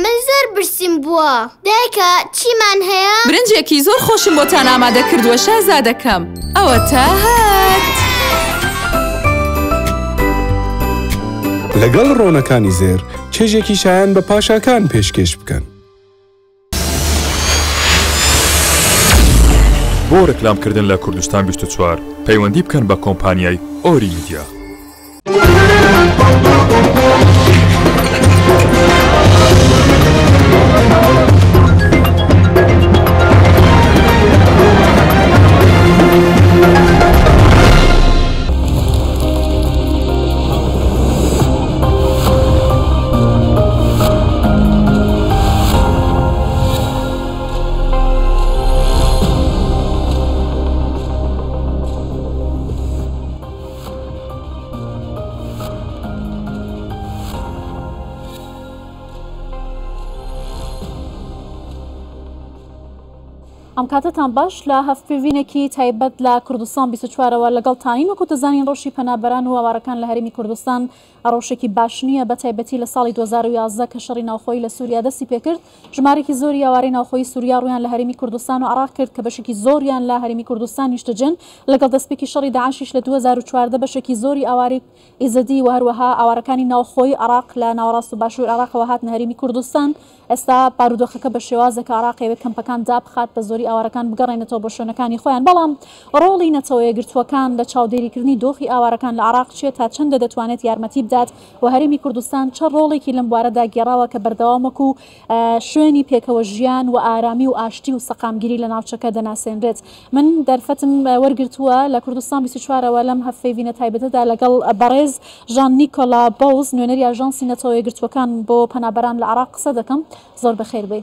من زۆر برسیم بووە. دایکە چیمان هەیە؟ برنجێکی زۆر خۆشم بۆتان ئامادە کردووە شازادەکەم. ئەوە تا هات. لەگەڵ ڕۆنەکانی زێر چێژێکی شایان بە پاشاکان پێشکەش بکەن. بۆ ڕێکلامکردن لە کوردستان 24 پەیوەندی بکەن بە کۆمپانیای ئۆری میدیا. ئەم کاتتان باش لە هەفتپێوینێکی تایبەت لە کوردستان 24ەوە لەگەڵتانین وەکو دەزانین ڕۆژی پەنابەران و هاوارەکان لە هەرێمی کوردستان ڕۆژێکی باش نییە بە تایبەتی لە ساڵی 2011 کە شەڕی ناوخۆی لە سووریا دەستی پێکرد. ژمارێکی زۆری هاوارەی ناوخۆی سووریا ڕویان لە هەرێمی کوردستان و عێراق کرد کە بەشێکی زۆریان لە هەرێمی کوردستان نیشتەجن لەگەڵ دەستپێکی شەڕی داعشیش لە 2014 بەشێکی زۆری ئاواری ئیزدی و هەروەها ئاوارەکانی ناوخۆی عێراق لە ناوەڕاست و باشوور عێراقەوە هاتنە هەرێمی کوردستان. ئێستا بارودۆخەکە بە شێوازێک عێراقەوێت کەمپەکان دابخات بە زۆری ئاوارەکان بگەڕێنێتەوە بۆ شوێنەکانی خۆیان. بەڵام ڕۆڵی نەتەوە یەکگرتووەکان لە چاودێریکردنی دۆخی ئاوارەکان لە عێراق چێت تا چەندە دەتوانێت یارمەتی بدات و هەرێمی کوردستان چه ڕۆڵێکی لەم بوارەدا گێڕاوە کە بەردەوامەک و شوێنی پێکەوە ژیان و ئارامی و ئاشتی و سەقامگیری لە ناوچەکە دەناسێنرێت. من دەرفەتم وەرگرتووە لە کوردستان 24ەوە لەم هەفتەیڤینە تایبەتەدا لەگەڵ بەڕێز ژان نیکۆلا بەوز نوێنەری ئاژانسی نەتەوە یەکگرتووەکان بۆ پەنابەران لە عێراق قسە دەکەم. زۆر بەخێر بێ.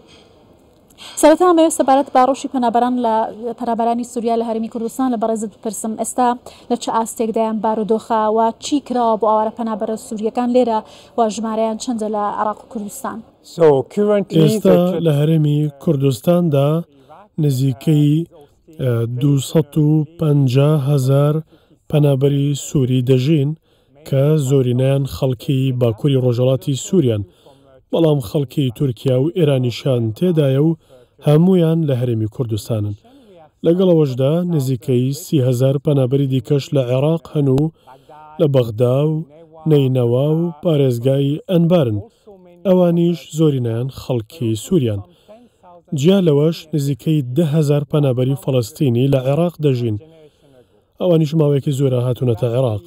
سەرەتا ئەمەوێت سەبارەت بە ڕۆژی پەنابەران لە پەنابەرانی سووریا لە هەرێمی کوردستان لە بەڕێزت بپرسم. ئێستا لە چه ئاستێکدایان بارودۆخەوە چی کراوە بۆ ئاوارە پەنابەرە سووریەکان لێرە و ژمارەیان چەندە لە عێراق و کوردستان؟ ئێستا لە هەرێمی کوردستاندا نزیکەی 250,000 پەنابەری سووری دەژین کە زۆرینیان خەڵکی باکووری ڕۆژهەڵاتی سووریان، بەڵام خەڵکی تورکیا و ئێرانیشان تێدایە و هەمویان لە هەرێمی کوردستانن. لەگەڵەوەشدا نزیکەی 30,000 پەنابەری دیکەش لە عێراق هەن و لە بەغدا و نەینەوا و پارێزگای ئەنبارن، ئەوانیش زۆرینیان خەڵکی سووریان. جیا لەوەش نزیکەی 10,000 پەنابەری فەڵەستینی لە عێراق دەژین، ئەوانیش ماوەیەکی زۆرە هاتوونەتە عێراق.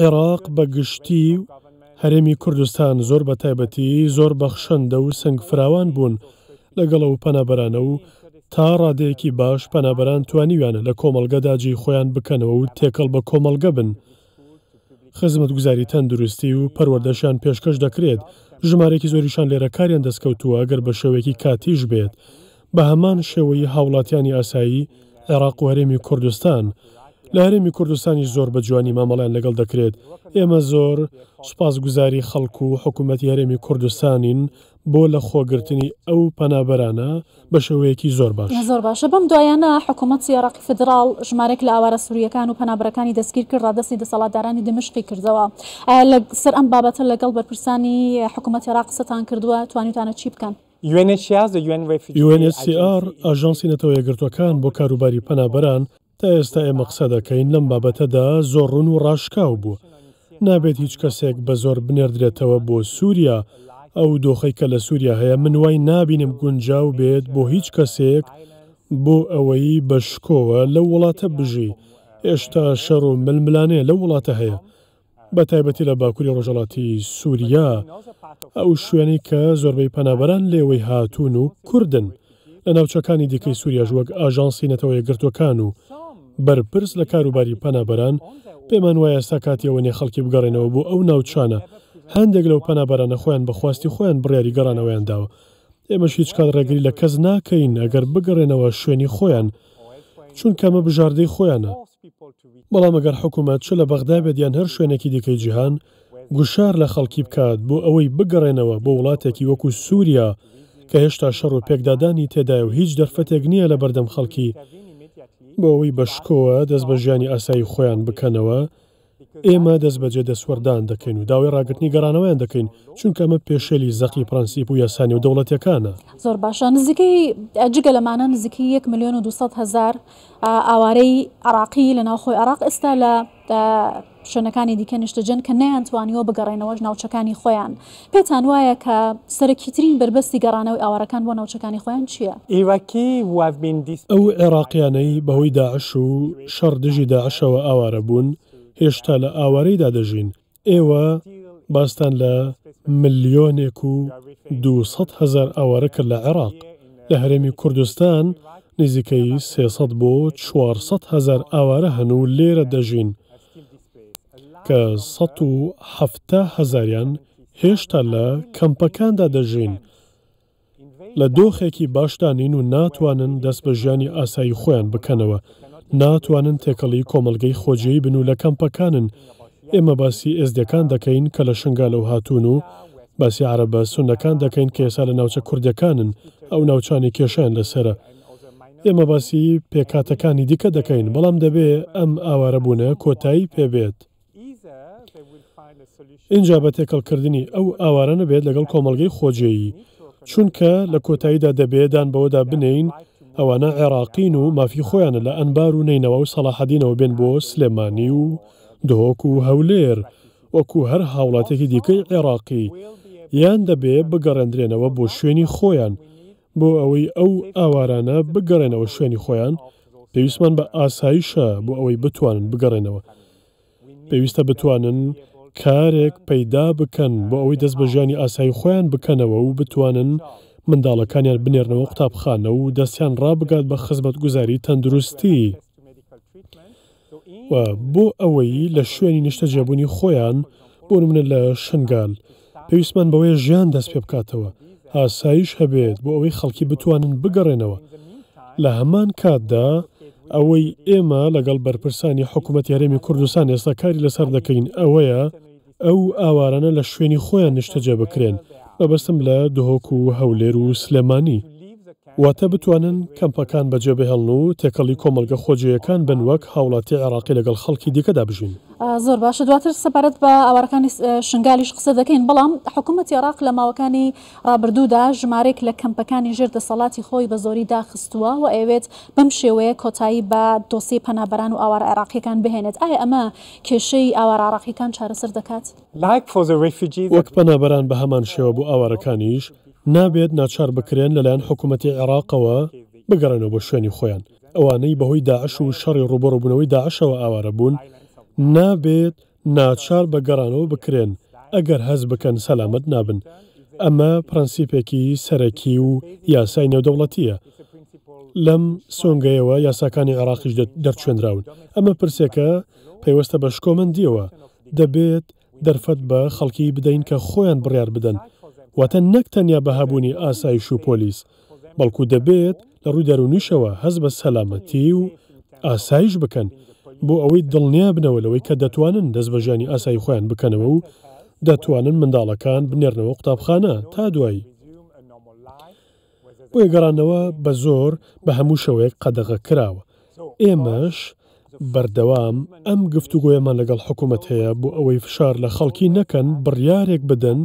عێراق بە گشتی هەرێمی کوردستان زۆر بە تایبەتی زۆر بەخشەندە و سنگفراوان بوون لەگەڵە و پەنابەرانە و تا ڕادەیەکی باش پەنابەران توانیویانە لە کۆمەڵگەدا جێی خۆیان بکەنەوە و تێکەڵ بە کۆمەڵگە بن. خزمەتگوزاری تەندروستی و پەروەردەشیان پێشکەش دەکرێت. ژمارێکی زۆریشان لێرە کاریان دەستکەوتووە ئەگەر بە شێوەیەکی کاتیش بێت. بە هەمان شێوەی هاوڵاتیانی ئاسایی عێراق و هەرێمی کوردستان لە هەرێمی کوردستانی زۆر بە جوانی مامەڵیان لەگەڵ دەکرێت. ئێمە زۆر سوپاسگوزاری خەڵکو و حکوومەتی هەرێمی کوردستانین بۆ لە خۆگرتنی ئەو پەنابەرانە بە شێوەیەکی زۆر باش. زۆر باشە. بەم دوایانە حکوومەتی عێراقی فدراڵ ژمارێک لە ئاوارە سووریەکان و پەنابەرەکانی دەستگیر کرد، ڕادەستی دەسەڵاتدارانی دمشقی کردەوە. لەسەر ئەم بابەتە لەگەڵ بەرپرسانی حکوومەتی عێراق قسەتان کردووە، توانیتانە چی بکەن؟ UNHCR ئاژانسی نەتەوە یەکگرتووەکان بۆ کاروباری پەنابەران تا ئێستا ئێمە قسە دەکەین لەم بابەتەدا زۆر ڕوون و ڕاشکاو بوو. نابێت هیچ کەسێک بە زۆر بنێردرێتەوە بۆ سووریا. ئەو دۆخەی کە لە سووریا هەیە من وای نابینم گونجاو بێت بۆ هیچ کەسێک بۆ ئەوەی بەشکۆوە لەو وڵاتە بژی. هێشتا شەڕ و ململانێ لەو وڵاتە هەیە، بە تایبەتی لە باکووری ڕۆژهەڵاتی سووریا، ئەو شوێنەی کە زۆربەی پەنابەران لێوەی هاتوون و کوردن. لە ناوچەکانی دیکەی سووریاش وەک ئاژانسی نەتەوە یەکگرتووەکان و بەرپرس لە کاروباری پەنابەران پێمان وایە ئێستا کاتیەوە نێ خەڵکی بگەڕێنەوە بۆ ئەو ناوچانە. هەندێک لەو پەنابەرانە خۆیان بەخواستی خۆیان بڕیاری گەڕانەوەیان داوە. ئێمەش هیچ کات ڕێگری لە کەس ناکەین ئەگەر بگەڕێنەوە شوێنی خۆیان، چونکە ئەمە بژاردەی خۆیانە. بەڵام ئەگەر حکوومەت چ لە بەغدا بێت یان هەر شوێنێکی دیکەی جیهان گوشار لە خەڵکی بکات بۆ ئەوەی بگەڕێنەوە بۆ وڵاتێکی وەکو سووریا کە هێشتا شەڕ و پێکدادانی تێدایە و هیچ دەرفەتێک نییە لە بەردەم خەڵکی بۆ ئەوەی بەشکۆوە دەست بە ژیانی ئاسایی خۆیان بکەنەوە. ئێمە دەست بەجێ دەسوەردان دەکەین و داوای ڕاگررتنی گەڕانەوەیان دەکەین چونکە ئەمە پێشێلی زەقی پرەنسیپ و یاسانی و دەوڵەتیەکانە. زۆر باشە. نزیکەی جگە لەمانە نزیکەی 1,200,000 ئاوارەی عراقی لە ناوخۆی عراق ئێستا لە شوێنەکانی دیکە نیشتەجەن کە نەیانتوانیەوە بگەڕێنەوە ناوچەکانی خۆیان. پێتان وایە کە سەرەکیترین بربەستی گەڕانەوەی ئاوارەکان بۆ ناوچەکانی خۆیان چییە؟ ئەو عێراقیانەی بەهۆی داعش و شەڕ دژی داعشەوە ئاوارە بوون هێشتا لە ئاوارەیدا دەژین. ئێوە باستان لە 1,200,000 ئاوارە کرد لە عێراق. لە هەرێمی کوردستان نزیکەی 300 بۆ 400,000 ئاوارە هەنوو لێرە دەژین کە 170,000یان هێشتا لە کەمپەکاندا دەژین. لە دۆخێکی باشدانین و ناتوانن دەست بە ژیانی ئاسایی خۆیان بکەنەوە، ناتوانن تێکەڵی کۆمەلگەی خۆجیی بن و لە کەمپەکانن. ئێمە باسی ئێزدەکان دەکەین کە لە شنگالەوە هاتوون و باسی عەرەبە سونەکان دەکەین کە ئێستا لە ناوچە کوردەکانن، ئەو ناوچانی کێشیان لەسرە. ئێمە باسی پێکاتەکانی دیکە دەکەین، بەڵام دەبێ ئەم ئاوارەبوونە کۆتایی پێبێت. اینجا بە تێکەڵکردنی ئەو ئاوارە نەبێت لەگەڵ کۆمەلگەی خۆجێیی، چونکە لە کۆتاییدا دەبێدان بەوەدا بنین ئەوانە عێراقین و مافی خۆیانە لە ئەنبار و نینەوە و سەلاحەدینەوە بێن بۆ سلێمانی و دهۆک و هەولێر وەکو هەر هاوڵاتێکی دیکەی عێراقی، یان دەبێ بگەڕێندرێنەوە بۆ شوێنی خۆیان. بۆ ئەوەی ئەو ئاوارانە بگەڕێنەوە شوێنی خۆیان پێویستمان بە ئاسایشە بۆ ئەوەی بتوانن بگەڕێنەوە. پێویستە بتوانن کارێک پەیدا بکەن بۆ ئەوەی دەست بە ژیانی ئاسایی خۆیان بکەنەوە و بتوانن منداڵەکانیان بنێرنەوە قوتابخانە و دەستیان ڕابگات بە خزمەتگوزاری تەندروستی. و بۆ ئەوەی لە شوێنی نیشتەجێبوونی خۆیان بۆ نمونە لە شنگال پێویستمان بەوەی ژیان دەست پێ بکاتەوە، ئاسایش هەبێت بۆ ئەوەی خەڵکی بتوانن بگەڕێنەوە. لە هەمان کاتدا ئەوەی ئێمە لەگەڵ بەرپرسانی حکوومەتی هەرێمی کوردستان ئێستا کاری لەسەر دەکەین ئەوەیە ئەو ئاوارانە لە شوێنی خۆیان نیشتەجێ بکرێن، مەبەستم لە دهۆک و هەولێر و سلێمانی، واتە بتوانن کەمپەکان بەجێ بهێڵن و تێکەڵی کۆمەلگە خۆجیەکان بن وەک هاوڵاتی عێراقی لەگەڵ خەڵکی دیکەدا بژین. زۆر باشە. دواتر سەپارەت بە ئاوارەکانی شنگالیش قسە دەکەین، بەڵام حکوومەتی عێراق لە ماوەکانی ڕابردوودا ژمارێک لە کەمپەکانی ژێر دەسەڵاتی خۆی بە زۆری داخستووە و ئەوێت بەم شێوەیە کۆتایی بە دۆسی پەنابەران و ئاوارە عێراقیەکان بهێنێت. ئایا ئەمە کێشەی ئاوارە عێراقیەکان چارەسەر دەکات؟ وەک پەنابەران بە هەمان شێوە بۆ ئاوارەکانیش نابێت ناچار بکرێن لەلایەن حکوومەتی عێراقەوە بگەڕێنەوە بۆ شوێنی خۆیان. ئەوانەی بەهۆی داعش و شەڕی ڕوبەڕووبوونەوەی داعشەوە ئاوارە بوون نابێت ناچار بە گەڕانەوە بکرێن ئەگەر هەز بکەن سەلامەت نابن. ئەمە پرەنسیپێکی سەرەکی و یاسای نێودەوڵەتیە. لەم سۆنگەیەوە یاساکانی عێراقیش دەرچێنراون. ئەمە پرسێکە پەیوەستە بە شکۆمەندیەوە، دەبێت دەرفەت بە خەڵکی بدەین کە خۆیان بڕیار بدەن، واتە نەک تەنیا بەهابوونی ئاسایش و پۆلیس، بەڵکو دەبێت لە ڕووی دەرونیشەوە هەز بە سەلامەتی و ئاسایش بکەن بۆ ئەوەی دڵنیا بنەوە لەوەی کە دەتوانن دەست بە ژیانی ئاسایی خۆیان بکەنەوە و دەتوانن منداڵەکان بنێرنەوە قوتابخانە تا دوایی. بۆیە گەڕانەوە بە زۆر بە هەموو شەوەیەک قەدەغە کراوە. ئێمەش بەردەوام ئەم گفتوگۆیەمان لەگەڵ حکوومەت هەیە بۆ ئەوەی فشار لە خەڵکی نەکەن بڕیارێک بدەن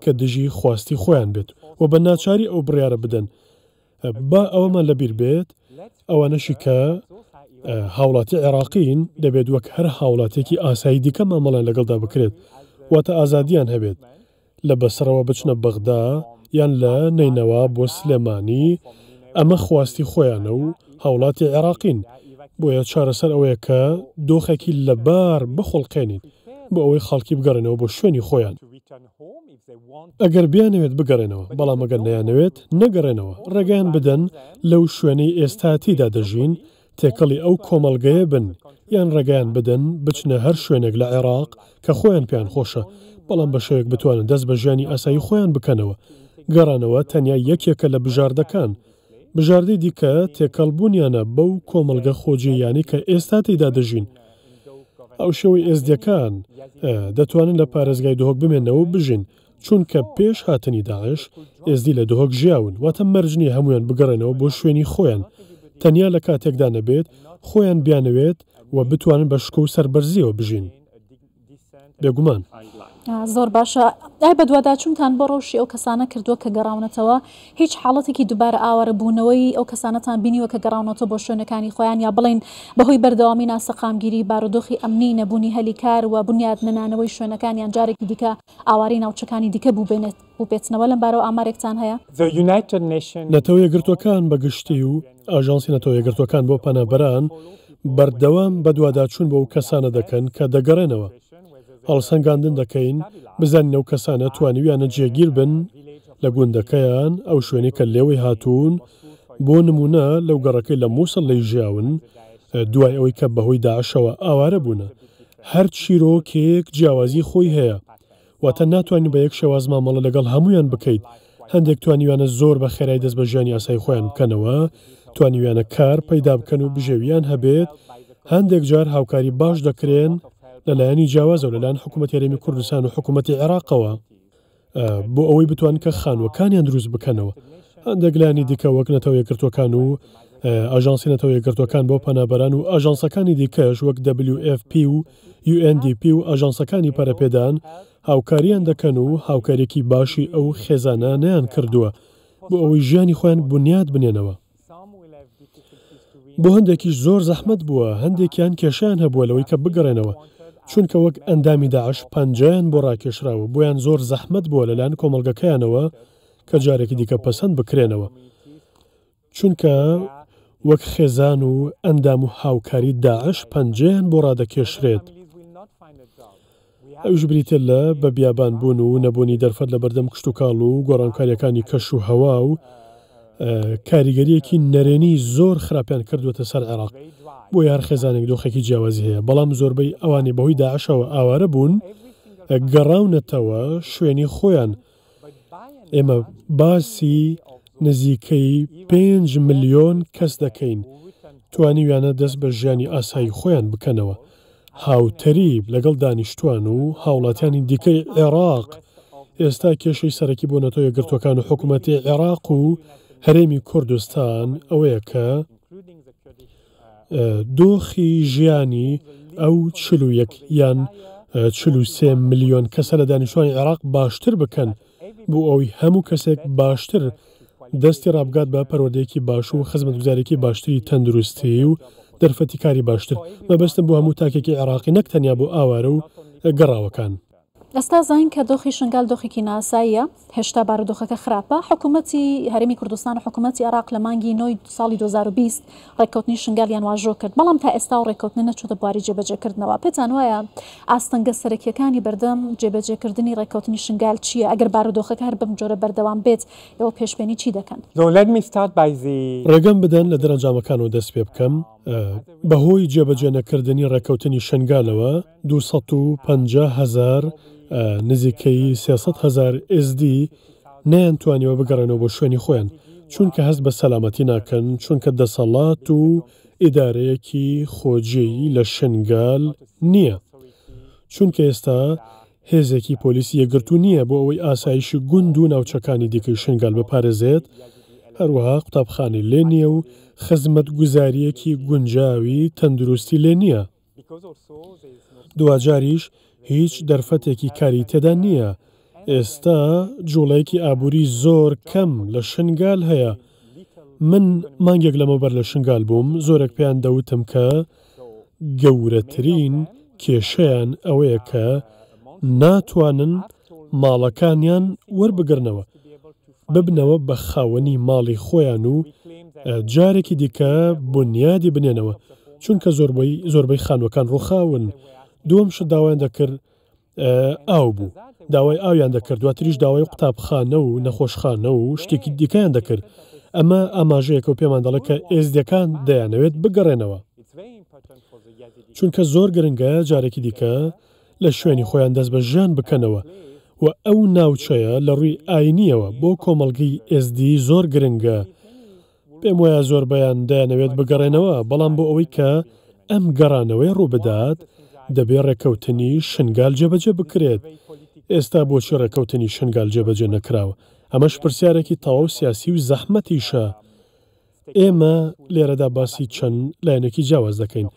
کە دژی خواستی خۆیان بێت و بە ناچاری ئەو بڕیارە بدەن. با ئەوەمان لەبیر بێت ئەوانەشی کە هاوڵاتی عێراقین دەبێت وەک هەر هاوڵاتێکی ئاسایی دیکە مامەڵیان لەگەڵدا بکرێت، واتە ئازادیان هەبێت لە بەسەرەوە بچنە بەغدا یان لە نینەوە بۆ سلێمانی. ئەمە خواستی خۆیانە و هاوڵاتی عێراقین، بۆیە چارەسەر ئەوەیە کە دۆخێکی لەبار بخۆڵقێنین بۆ ئەوەی خەڵکی بگەڕێنەوە بۆ شوێنی خۆیان. ئەگەر بیانەوێت بگەڕێنەوە، بەڵام ئەگەر نەیانەوێت نەگەڕێنەوە، ڕێگەیان بدەن لەو شوێنەی ئێستاتیدا دەژین تێکەڵی ئەو کۆمەلگەیە بن، یان ڕێگەیان بدەن بچنە هەر شوێنێک لە عێراق کە خۆیان پێیان خۆشە، بەڵام بە شێوەیەک بتوانن دەست بە ژیانی ئاسایی خۆیان بکەنەوە. گەڕانەوە تەنیا یەکێکە لە بژاردەکان. بژاردەی دیکە تێکەڵبوونیانە بەو کۆمەلگە خۆجییانی کە ئێستاتیدا دەژین. ئەو شێوەی ئێزدەکان دەتوانن لە پارێزگای دهۆک بمێنەوە بژین، چونکە پێش هاتنی داعش ئێزدی لە دهۆک ژیاون واتە مەرجنی هەمویان بگەڕێنەوە بۆ شوێنی خۆیان تەنیا لە کاتێکدا نەبێت خۆیان بیانەوێت و بتوانن بە شکۆ و سەربەرزیەوە بژین بێگومان. زۆر باشە ئای بە دوواداچوونتان بۆ ڕۆژی ئەو کەسانە کردووە کە گەڕاونەتەوە هیچ حاڵەتێکی دووبارە ئاوارە بوونەوەی ئەو کەسانەتان بینیوە کە گەڕاونەوە بۆ شوێنەکانی خۆیان یا بڵین بەهۆی بەردەوامی ناسەقامگیری بارودۆخی ئەمنی نەبوونی هەلی کار و بنیاد نەنانەوەی شوێنەکانیان جارێکی دیکە ئاواری ناوچەکانی دیکە بوو بێتنەوە لەم بارەوە ئامارێکتان هەیە؟ نەتەوە یەکگرتوەکان بەگشتی و ئاژانسی نەتەوە یەکگرتوەکان بۆ پەنابەران بەردەوام بە دوواداچوون بۆ ئەو کەسانە دەکەن کە دەگەڕێنەوە هەڵسەنگاندن دەکەین بزانین ئەو کەسانە توانیویانە جێگیر بن لە گوندەکەیان ئەو شوێنی کە لێوەی هاتوون بۆ نمونە لەو گەڕەکەی لە مووسڵ لەی ژیاون دوای ئەوەی کە بەهۆی داعشەوە ئاوارە بوونە هەر چیرۆکێک جیاوازی خۆی هەیە واتە ناتوانین بە یەک شێواز مامەڵە لەگەڵ هەمویان بکەیت هەندێک توانیوانە زۆر بە خێرای دەست بە ژیانی ئاسایی خۆیان بکەنەوە توانیوانە کار پەیدا بکەن و بژێویان هەبێت هەندێک جار هاوکاری باش دەکرێن لەلایەنی جیاوازە و لەلایەن حکوومەتی هەرێمی کوردستان و حکوومەتی عێراقەوە بۆ ئەوەی بتوان کە خانووەکانیان دروست بکەنەوە هەندێک لایانی دیکە وەک نەتەوە یەکگرتوەکان و ئاژانسی نەتەوە یەکگرتوەکان بۆ پەنابەران و ئاژانسەکانی دیکەش وەک WFP و UNDP و ئاژانسەکانی پەرەپێدان هاوکاریان دەکەن و هاوکارێکی باشی ئەو خێزانانیان کردووە بۆ ئەوەی ژیانی خۆیان بنیاد بنێنەوە بۆ هەندێکیش زۆر زەحمەت بووە هەندێکیان کێشیان هەبووە لەوەی کە بگەڕێنەوە چونکە وەک ئەندامی داعش پەنجەیان بۆ ڕاکێشراوە بۆیان زۆر زەحمەت بووە لەلایەن کۆمەڵگەکەیانەوە کە جارێکی دیکە پەسەند بکرێنەوە چونکە وەک خێزان و ئەندام و هاوکاری داعش پەنجەیان بۆ ڕادەکێشرێت ئەوش بریتە لە بە بیابان بوون و نەبوونی دەرفەت لە بەردەم کشت و کاڵ و گۆڕانکاریەکانی کەش و هەوا و کاریگەریەکی نەرێنی زۆر خراپیان کردوێتە سەر عێراق بۆ یار خێزانێک دۆخێکی جیاوازی هەیە بەڵام زۆربەی ئەوانی بەهۆی داعشەوە ئاوارە بوون گەڕاونەتەوە شوێنی خۆیان ئێمە باسی نزیکەی 5 ملیۆن کەس دەکەین توانیویانە دەست بە ژیانی ئاسایی خۆیان بکەنەوە هاوتەریب لەگەڵ دانیشتوان و هاوڵاتیانی دیکەی عێراق ئێستا کێشەی سەرەکی بۆ نەتەوە یەکگرتوەکان و حکوومەتی عێراق و هەرێمی کوردستان ئەوەیە کە دۆخی ژیانی ئەو 41 یان 43 ملیۆن کەسە لە دانیشتوانی عێراق باشتر بکەن بۆ ئەوەی هەموو کەسێک باشتر دەستی ڕابگات بە پەروەردەیەکی باش و خزمەتگوزارێکی باشتری تەندروستی و دەرفەتی کاری باشتر مەبەستم بۆ هەموو تاکێکی عێراقی نەک تەنیا بۆ ئاوارە و گەڕاوەکان. ئەستا زین کە دۆخی شنگال دۆخێکی ناساییە هێشتا بارودۆخەکە خراپە حکوومەتی هەرێمی کوردستان و حکوومەتی عێراق لە مانگی نۆی ساڵی 2020 ڕێککەوتنی شنگالیان واژۆ کرد بەڵام تا ئێستا و ڕێککەوتنە نەچووتە بواری جێبەجێکردنەوە پێتان وایە ئاستەنگە سەرەکیەکانی بەردەم جێبەجێکردنی ڕێککەوتنی شنگال چییە ئەگەر بارودۆخەکە هەر بەم جۆرە بەردەوام بێت ئەوە پێشبێنی چی دەکەن؟ ڕێگەم بدەن لە دەرەنجامەکانەوە دەست پێ بکەم بەهۆی جێبەجێ نەکردنی ڕێککەوتنی شنگالەوە 250,000 نزیکەی 300,000 SD نەیانتوانیەوە بگەڕێنەوە بۆ شوێنی خۆیان چونکە هەست بە سەلامەتی ناکەن چونکە دەسەڵات و ئیدارەیەکی خۆجێیی لە شنگال نییە چونکە ئێستا هێزێکی پۆلیسی یەکگرتو نییە بۆ ئەوەی ئاسایشی گوند و ناوچەکانی دیکەی شنگال بپارێزێت هەروەها قوتابخانەی لێ نییە و خزمەت گوزاریەکی گونجاوی تەندروستی لێ نییە دوجاریش هیچ دەرفەتێکی کاری تێدا نییە ئێستا جوڵەیەکی ئابووری زۆر کەم لە شنگال هەیە من مانگێک لەمەبەر لە شنگال بووم زۆرێک پێیان دەوتم کە گەورەترین کێشەیان ئەوەیە کە ناتوانن ماڵەکانیان وەربگرنەوە ببنەوە بە خاوەنی ماڵی خۆیان و جارێکی دیکە بنیادی بنێنەوە چونکە زۆربەی خانوەکان ڕووخاون دووەم شت داوایان دەکرد ئاو بوو داوای ئاویان دەکرد دواتریش داوای قوتابخانە و نەخۆشخانە و شتێکی دیکەیان دەکرد ئەمە ئاماژەیەکە و پێمان دەڵێت کە ئێزدەکان دەیانەوێت بگەڕێنەوە چونکە زۆر گرنگە جارێکی دیکە لە شوێنی خۆیان دەست بە ژیان بکەنەوە و ئەو ناوچەیە لە ڕووی ئاینیەوە بۆ کۆمەڵگەی SD زۆر گرنگە پێم وایە زۆربەیان دەیانەوێت بگەڕێنەوە بەڵام بۆ ئەوەی کە ئەم گەڕانەوەی ڕوو بدات دەبێت ڕێککەوتنی شنگال جێبەجێ بکرێت ئێستا بۆچی ڕێکەوتنی شنگال جێبەجێ نەکراوە؟ ئەمەش پرسیارێکی تەواو سیاسی و زەحمەتیشە. ئێمە لێرەدا باسی چەند لایەنێکی جیاواز دەکەین.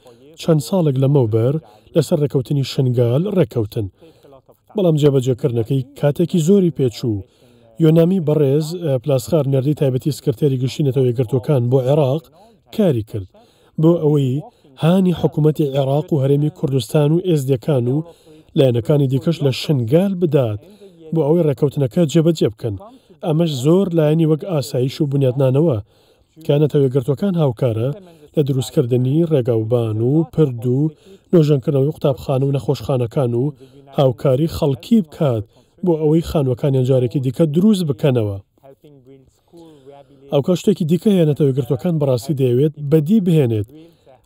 چەند ساڵێک لەمەوبەر لەسەر ڕێکەوتنی شنگال ڕێکەوتن. بەڵام جێبەجێکردنەکەی کاتێکی زۆری پێچوو. یۆنامی بەڕێز پلاسخار نەردی تایبەتی سکرتێری گشتی نەتەوە یەکگرتووەکان بۆ عێراق کاری کرد بۆ ئەوەی هانی حکوومەتی عێراق و هەرێمی کوردستان و ئێزدیەکان و لایەنەکانی دیکەش لە شنگال بدات بۆ ئەوەی ڕێکەوتنەکە جێبەجێ بکەن. ئەمەش زۆر لایەنی وەک ئاسایش و بنیادنانەوە کە نەتەوە یەکگرتووەکان هاوکارە لە دروستکردنی ڕێگاوبان و پرد و نۆژەنکردنەوەی قوتابخانە و نەخۆشخانەکان و هاوکاری خەڵکی بکات بۆ ئەوەی خانوەکانیان جارێکی دیکە دروست بکەنەوە. ئەو کەشتێکی دیکە هێنێتەوە یەکگرتووەکان بەڕاستی دەیەوێت بەدی بهێنێت.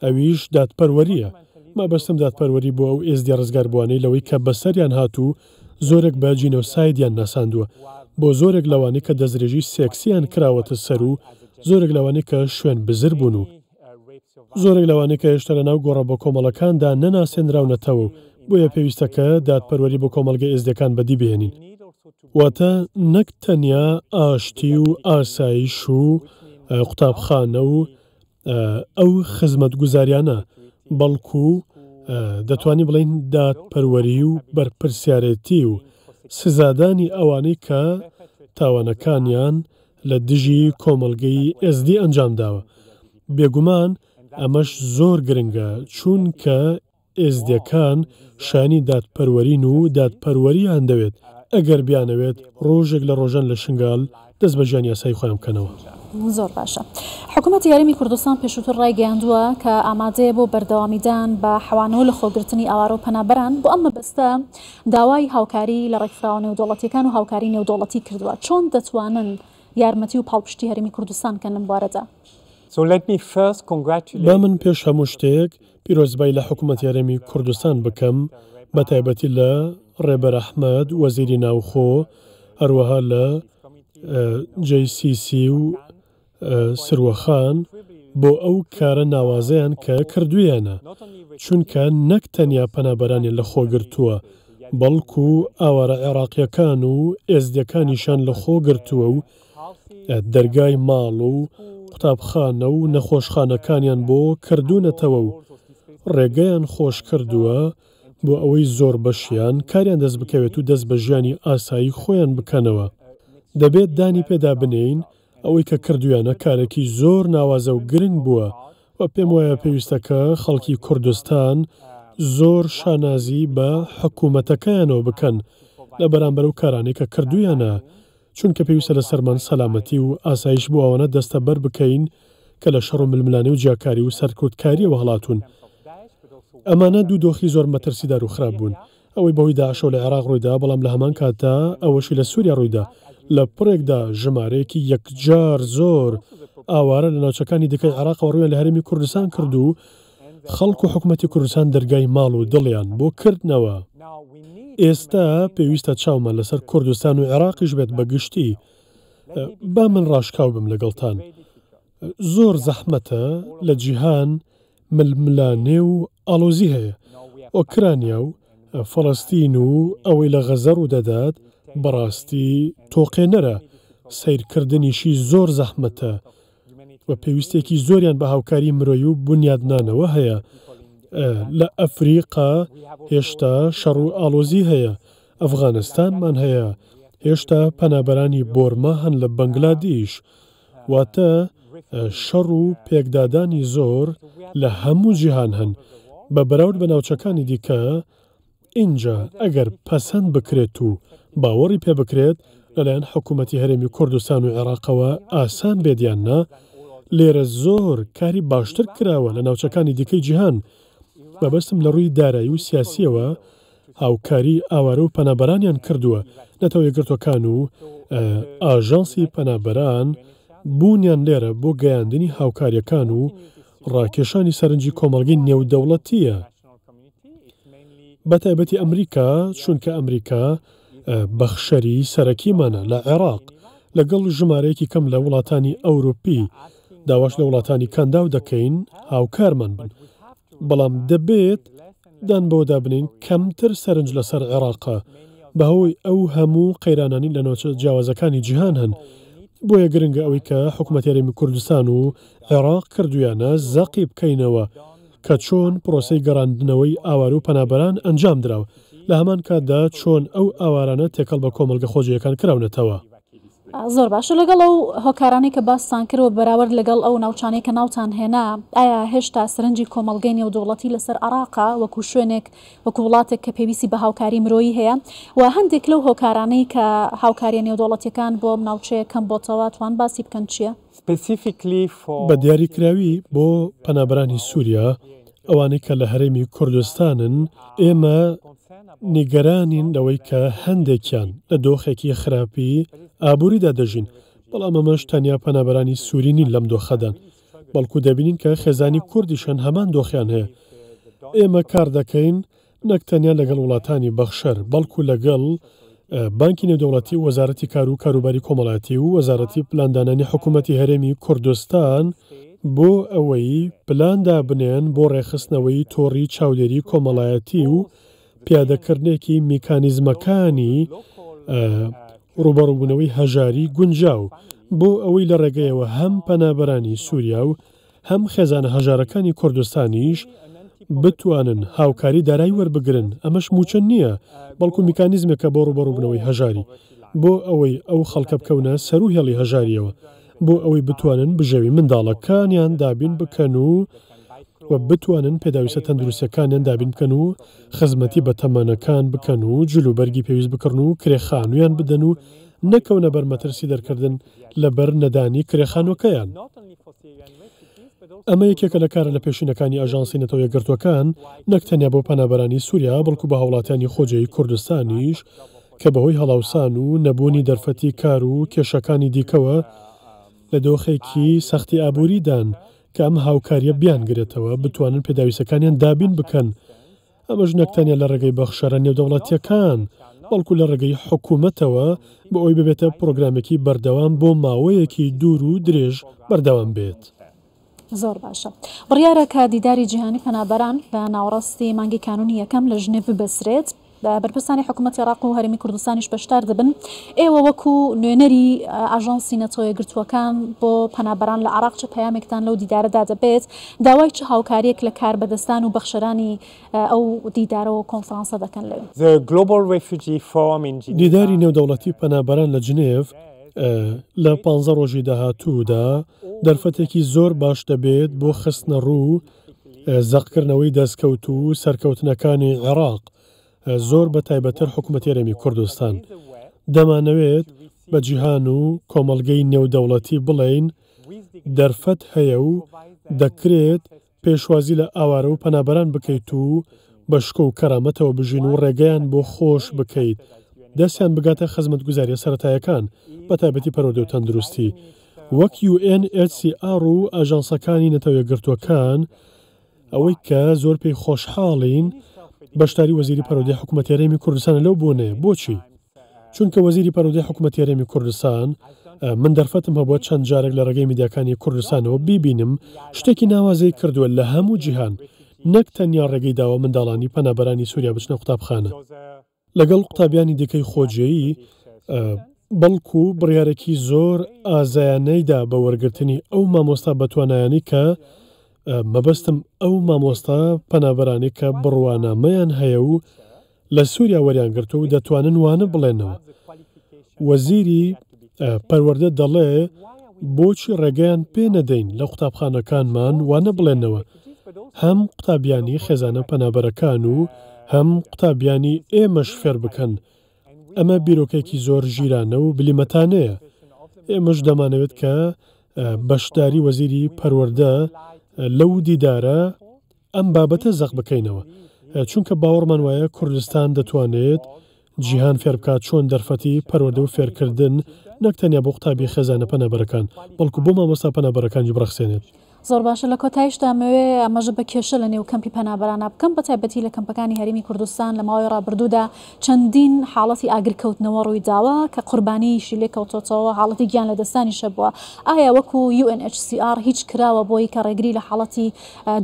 ئەویش دادپەروەریە. مەبەستم دادپەروەری بۆ ئەو ئێزدی ڕزگاربووانەی لەوەی کە بەسەریان هاتوو زۆرێک بە جینۆسایدیان ناساندووە بۆ زۆرێک لەوانەی کە دەستدرێژی سێکسیان کراوەتە سەر و زۆرێک لەوانەی کە شوێن بزر بوون و زۆرێک لەوانەی کە هێشتا لە ناو گۆڕە بۆ کۆمەڵەکاندا نەناسێنراونەتەوە بۆیە پێویستەکە دادپەروەری بۆ کۆمەلگە ئێزدەکان بەدی بهێنین. واتە نەک تەنیا ئاشتی و ئاسایش و قوتابخانە و ئەو خزمەت گوزاریانە بەڵکو دەتوانی بڵین دادپەروەری و بەرپرسیارەتی و سزادانی ئەوانەی کە تاوانەکانیان لە دژی کۆمەلگەی ئێزدی ئەنجام داوە. بێگومان ئەمەش زۆر گرنگە چونکە ئێزدیەکان شانی دادپەروەرین و دادپەروەریان دەوێت ئەگەر بیانەوێت ڕۆژێک لە ڕۆژان لە شنگال دەست بە ژیانی یاسایی خۆیان بکەنەوە. زۆر باشە. حکوومەتی یاریمی کوردستان پێشووتر ڕایگەیاندووە کە ئامادەیە بۆ بەردەوامیدان بە حەوانەوە لە خۆگرتنی ئاوارە و پەنابەران بۆ ئەم مەبەستە داوای هاوکاری لە ڕێکخراوە نێودەوڵەتیەکان و هاوکاری نێودەوڵەتی کردووە. چۆن دەتوانن یارمەتی و پاڵپشتی هەرێمی کوردستان بکەن لەم بوارەدا؟ با من پێش هەموو شتێک پیرۆزبای لە حکوومەتی هەرێمی کوردستان بکەم بە تایبەتی لە ڕێبەر ئەحمەد وەزیری ناوخۆ هەروەها لە JCC و سروەخان بۆ ئەو کارە ناوازەیان کە کردویانە چونکە نەک تەنیا پەنابەرانیان لە خۆگرتووە بەڵکو ئاوارە عێراقیەکان و ئێزدیەکانیشان لە خۆگرتووە و دەرگای ماڵ و قوتابخانە و نەخۆشخانەکانیان بۆ کردوونەتەوە و ڕێگەیان خۆش کردووە بۆ ئەوەی زۆر بەشیان کاریان دەست بکەوێت و دەست بە ژیانی ئاسایی خۆیان بکەنەوە. دەبێت دانی پێدا بنین ئەوەی کە کردویانە کارێکی زۆر ناوازە و گرنگ بووە و پێم وایە پێویستەکە خەڵکی کوردستان زۆر شانازی بە حکوومەتەکەیانەوە بکەن لە بەرامبەر و کارانەی کە کردویانە چونکە پێویستە لە سەرمان سەلامەتی و ئاسایش بوو ئەوانە دەستە بەر بکەین کە لە شەڕ و ململانەی و جیاکاری و سەرکوتکاریەوە هەڵاتون. ئەمانە دوو دۆخی زۆر مەترسیدار و خراپ بوون. ئەوەی بەهۆی داعشەوە لە عێراق ڕوویدا بەڵام لە هەمان کاتدا ئەوەشی لە سووریا ڕوویدا لە پڕێکدا ژمارەیەکی یەکجار زۆر ئاوارە لە ناوچەکانی دیکەی عێراقەوە ڕوویان لە هەرێمی کوردستان کرد و خەڵک و حکوومەتی کوردستان دەرگای ماڵ و دڵیان بۆ کردنەوە. ئێستا پێویستە چاومان لەسەر کوردستان و عێراقیش بێت بەگشتی. با من ڕاشکاو بم لەگەڵتان. زۆر زەحمەتە لە جیهان ململانێ و ئاڵۆزی هەیە. ئۆکرانیا و فەڵەستین و ئەوەی لە غەزە ڕوو دەدات بەڕاستی تۆقێنەرە سیرکردنیشی زۆر زەحمەتە و پێویستێکی زۆریان بە هاوکاری مرۆیی و بنیادنانەوە هەیە. لە ئەفریقا هێشتا شەڕ و ئاڵۆزی هەیە. ئەفغانستانمان هەیە. هێشتا پەنابەرانی بۆرما هەن لە بەنگلادیش. واتە شەڕ و پێکدادانی زۆر لە هەموو جیهان هەن بە بەراورد بە ناوچەکانی دیکە. اینجا ئەگەر پەسەند بکرێت و باوەڕی پێ بکرێت لەلایەن حکوومەتی هەرێمی کوردستان و عێراقەوە ئاسان بێدیاننا لێرە زۆر کاری باشتر کراوە لە ناوچەکانی دیکەی جیهان. بەبەستم لە ڕووی دارایی و سیاسیەوە هاوکاری ئاوارە و پەنابەرانیان کردووە. نەتەوە یەکگرتوەکان و ئاژانسی پەنابەران بوونیان لێرە بۆ گەیاندنی هاوکاریەکان و ڕاکێشانی سەرنجی کۆمەڵگەی نێودەوڵەتیە. بەتایبەتی ئەمریکا چونکە ئەمریکا بەخشەری سەرەکیمانە لە عێراق لەگەڵ ژمارەیەکی کەم لە وڵاتانی ئەوروپی داواش لە وڵاتانی کەنداو دەکەین هاوکارمان بن. بەڵام دەبێت دان بۆدا بنین کەمتر سەرنج لەسەر عێراقە بەهۆی ئەو هەموو قەیرانانی لە ناوچە جیاوازەکانی جیهان هەن. بۆیە گرنگە ئەوەی کە حکوومەتی هەرێمی کوردستان و عێراق کردویانە زەقی بکەینەوە کە چۆن پرۆسەی گەڕاندنەوەی ئاوار و پەنابەران ئەنجام دراوە، لە هەمان کاتدا چۆن ئەو ئاوارانە تێکەڵ بە کۆمەلگە خۆجیەکان کراونەتەوە. زۆر باشە لەگەڵ ئەو هۆکارانی کە باستان کردەوە بەراورد لەگەڵ ئەو ناوچانەی کە ناوتان هێنا، ئایا هێشتا سەرنجی کۆمەلگەی نێودەوڵەتی لەسەر عێراقا وەکو شوێنێک وەکو وڵاتێک کە پێویستی بە هاوکاری مرۆیی هەیە و هەندێک لەو هۆکارانەی کە هاوکاریە نێودەوڵەتیەکان بۆ ناوچەیە کەم بۆتەوە توان باسی بکەن چییە؟ بە دیاریکراوی بۆ پەنابەرانی سووریا ئەوانەی کە لە هەرێمی کوردستانن ئێمە نیگەرانین لەوەی کە هەندێکیان لە دۆخێکی خراپی ئابووریدا دەژین، بەڵام ئەمەش تەنیا پەنابەرانی سووری نین لەم دۆخەدان، بەڵکو دەبینین کە خێزانی کوردیشان هەمان دۆخیان هەیە. ئێمە کار دەکەین نەک تەنیا لەگەڵ وڵاتانی بەخشەر، بەڵکو لەگەڵ بانکی نێودەوڵەتی، وەزارەتی کار و کاروباری کۆمەڵایەتی و وەزارەتی پلاندانانی حکوومەتی هەرێمی کوردستان بۆ ئەوەی پلاندا بنێن بۆ ڕێخستنەوەی تۆڕی چاودێری کۆمەڵایەتی و پیادەکردنێکی میکانیزمەکانی ڕوبەڕووبوونەوەی هەژاری گونجاو بۆ ئەوەی لە ڕێگەیەوە هەم پەنابەرانی سووریا و هەم خێزانە هەژارەکانی کوردستانیش بتوانن هاوکاری دارایی وەربگرن. ئەمەش موچە نییە، بەڵکو میکانیزمێکە بۆ ڕوبەڕووبوونەوەی هەژاری، بۆ ئەوەی ئەو خەڵکە بکەونە سەر و هێڵی هەژاریەوە، بۆ ئەوەی بتوانن بژەوی منداڵەکانیان دابین بکەن و بتوانن پێداویستە تەندروستیەکانیان دابین بکەن و خزمەتی بە تەمەنەکان بکەن و جلوبەرگی پێویست بکردن و کرێخانویان بدەن و نەکەونە بەرمەترسی دەرکردن لەبەر نەدانی کرێخانوەکەیان. ئەمە یەکێکە لە کارە لە پێشینەکانی ئاژانسی نەتەوە یەکگرتوەکان، نەک تەنیا بۆ پەنابەرانی سووریا بەڵکو بە هاوڵاتیانی خۆجەی کوردستانیش کە بەهۆی هەڵاوسان و نەبوونی دەرفەتی کار و کێشەکانی دیکەوە لە دۆخێکی سەختی ئابووریدان کە ئەم هاوکاریە بیانگرێتەوە بتوانن پێداویستەکانیان دابین بکەن. ئەمەش نەکتەنیا لە ڕێگەی بەخشەرە نێودەوڵەتیەکان، بەڵکو لە ڕێگەی حکوومەتەوە بە ئەوی ببێتە پرۆگرامێکی بەردەوام بۆ ماوەیەکی دوور و درێژ بەردەوام بێت. زۆر باشە. بڕیارە کە دیداری جیهانی پەنابەران بە ناوەڕاستی مانگی کانونی یەکەم لە ژنێڤ ببەسرێت. بەرپرسانی حکوومەتی عێراق و هەرێمی کوردستانیش بەشدار دەبن. ئێوە وەکو نوێنەری ئاژانسی نەتەوە یەکگرتووەکان بۆ پەنابەران لە عێراق چه پەیامێکتان لەو دیدارەدا دەبێت؟ داوای چه هاوکاریەک لە کاربەدەستان و بەخشەرانی ئەو دیدارەوە کۆنفرانسە دەکەن لەوێ؟ دیداری نێودەوڵەتی پەنابەران لە جنێڤ لە 15 ڕۆژی داهاتوودا دەرفەتێکی زۆر باش دەبێت بۆ خستنە ڕوو زەقکردنەوەی دەستکەوت و سەرکەوتنەکانی عێراق، زۆر بە تایبەتر حکوومەتی هەرێمی کوردستان. دەمانەوێت بە جیهان و کۆمەڵگەی نێودەوڵەتی بڵێین دەرفەت هەیە و دەکرێت پێشوازی لە ئاوارە و پەنابەران بکەیت و بە شکۆ و کەرامەتەوە بژین و ڕێگەیان بۆ خۆش بکەیت، دەستیان بگاتە خزمەتگوزاریە سەرەتایەکان بە تایبەتی پەروەردە و تەندروستی وەک UNHCR و ئاژانسەکانی نەتەوە یەکگرتووەکان، ئەوەی کە زۆر پێی خۆشحاڵین بەشداری وەزیری پەروەردەی حکوومەتی هەرێمی کوردستان لەو بۆنەیە. بۆچی؟ چونکە وەزیری پەروەردەی حکوومەتی هەرێمی کوردستان من دەرفەتم هەبووە چەند جارێک لە ڕێگەی میدیاکانی کوردستانەوە بیبینم شتێکی ناوازەی کردووە لە هەموو جیهان، نەک تەنیا ڕێگەی داوە منداڵانی پەنابەرانی سووریا بچنە قوتابخانە لەگەڵ قوتابیانی دیکەی خۆجێیی، بەڵکو بڕیارێکی زۆر ئازایانەیدا بە وەرگرتنی ئەو مامۆستا بەتوانایانی کە مەبەستم ئەو مامۆستا پەنابەرانی کە بڕوانامەیان هەیە و لە سووریا وەریان گرتو و دەتوانن وانە بڵێنەوە. وەزیری پەروەردە دەڵێ بۆچی ڕێگەیان پێ نەدەین لە قوتابخانەکانمان وانە بڵێنەوە، هەم قوتابیانی خێزانە پەنابەرەکان و هەم قوتابیانی ئێمەش فێر بکەن. ئەمە بیرۆکێکی زۆر ژیرانە و بلیمەتانەیە. ئێمەش دەمانەوێت کە بەشداری وەزیری پەروەردە لەو دیدارە ئەم بابەتە زەق بکەینەوە، چونکە باوەڕمان وایە کوردستان دەتوانێت جیهان فێر بکات چۆن دەرفەتی پەروەردە و فێرکردن نەک تەنیا بۆ قوتابی خێزانە پەنابەرەکان بەڵکو بۆ مامۆستا پەنابەرەکانی بڕەخسێنێت. زۆر باشە لە کۆتایشدا ئەمەوێ ئەمەژە بە کێشە لە نێو کەمپی پەنابەرانە بکەم بە تایبەتی لە کەمپەکانی هەرێمی کوردستان لە ماوەی ڕابردوودا چەندین حاڵەتی ئاگرکەوتنەوە ڕووی داوە کە قوربانیشی لێ کەوتۆتەوە حاڵەتی گیان لە دەستانیشە بووە. ئایا وەکو UNHCR هیچ کراوە بۆی کە ڕێگری لە حاڵەتی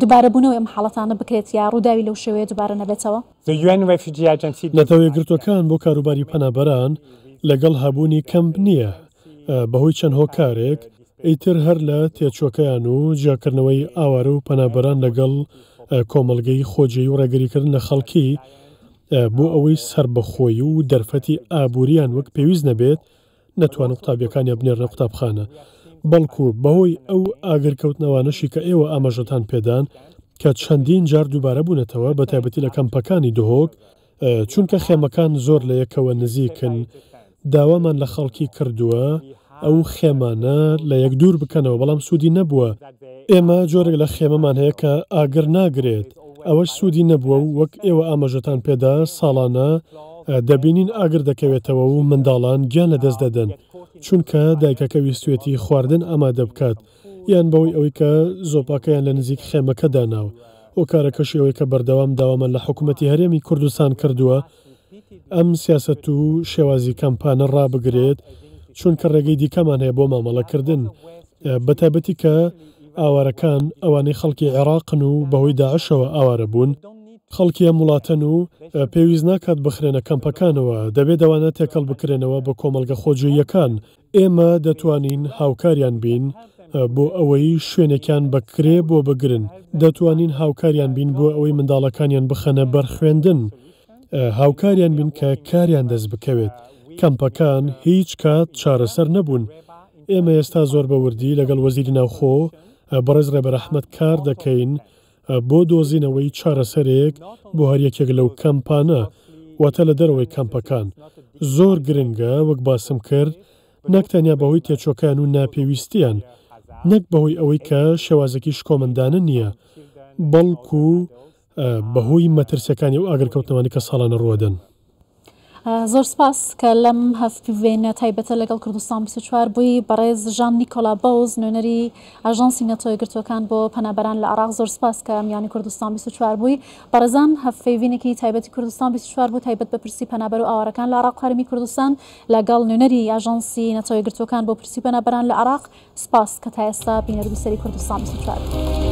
دووبارەبوونەوەی ئەم حاڵەتانە بکرێت یا ڕووداوی لەو شێوەیە دووبارە نەبێتەوە؟ نەتەوەی گرتوەکان بۆ کاروباری پەنابەران لەگەڵ هەبوونی کەمپ نییە بەهۆی چەند هۆکارێک ئیتر هەر لە تێچۆکەیان و جیاکردنەوەی ئاوارە و پەنابەران لەگەڵ کۆمەڵگەی خۆجێی و ڕێگریکردن لە خەڵکی بۆ ئەوەی سربەخۆی و دەرفەتی ئابوووریان وەک پێویست نەبێت نەتوانن قوتابیەکانی بنێرنە قوتابخانە بەڵکو بەهۆی ئەو ئاگرکەوتنەوانەشی کە ئێوە ئاماژەتان پێدان کە چەندین جار دووبارە بوونەتەوە بە تایبەتی لە کەمپەکانی دهۆک چونکە خێمەکان زۆر لە یەکەوە نزیکن داوامان لە خەڵکی کردووە ئەو خێمانە لە یەک دوور بکەنەوە بەڵام سوودی نەبووە. ئێمە جۆرێک لە خێمەمان هەیە کە ئاگر ناگرێت ئەوەش سوودی نەبووە و وەک ئێوە ئاماژەتان پێدا ساڵانە دەبینین ئاگر دەکەوێتەوە و منداڵان گیان لە دەست دەدەن چونکە دایکەکە ویستوێتی خواردن ئامادە بکات یان بەوەی ئەوەی کە زۆپاکەیان لە نزیک خێمەکە داناوە. هۆکارەکەشی ئەوەی کە بەردەوام داوامان لە حکوومەتی هەرێمی کوردستان کردووە ئەم سیاسەت و شێوازی کەمپانە ڕابگرێت چونکە ڕێگەی دیکەمان هەیە بۆ مامەڵەکردن بە تایبەتی کە ئاوارەکان ئەوانەی خەڵکی عێراقن و بەهۆی داعشەوە ئاوارە بوون خەڵکی ئەم وڵاتەن و پێویست ناکات بخرێنە کەمپەکانەوە دەبێت دەوانە تێکەڵ بکرێنەوە بە کۆمەلگە خۆجوییەکان. ئێمە دەتوانین هاوکاریان بین بۆ ئەوەی شوێنێکیان بکرێ بۆ بگرن دەتوانین هاوکاریان بین بۆ ئەوەی منداڵەکانیان بخەنە بەرخوێندن هاوکاریان بین کە کاریان دەست بکەوێت. کەمپەکان هیچ کات چارەسەر نەبوون. ئێمە ئێستا زۆر بەوردی لەگەڵ وەزیری ناوخۆ بەڕێز ڕێبەر ئەحمەد کار دەکەین بۆ دۆزینەوەی چارەسەرێک بۆ هەریەکێک لەو کەمپانە واتە لە دەرەوەی کەمپەکان زۆر گرنگە وەک باسم کرد نەک تەنیا بەهۆی تێچۆکیان و ناپێویستیان نەک بەهۆی ئەوەی کە شێوازێکی شکۆمەندانە نییە بەڵکو بەهۆی مەترسیەکانی و ئاگرکەوتنەوانی کە ساڵانە ڕوەدەن. زۆر سپاس کە لەم هەفتێنە تایبەتە لەگەڵ کوردستان 24 بووی بەڕێز ژان نیکۆلا بەوز نوێنەری ئاژانسی نەتۆی گرتوەکان بۆ پەنابەران لە عێراق زۆر سپاس کە میانی کوردستان 24 بووی. بەڕێزان هەفتێنێکی تایبەتی کوردستان 24 بوو تایبەت بە پرسی پەنابەر و ئاوارەکان لە عێراق و هەرێمی کوردستان لەگەڵ نوێنەری ئاژانسی نەتۆی گرتوەکان بۆ پرسی پەنابەران لە عێراق. سپاس کە تا ئێستا بینەروی سەری کوردستان 24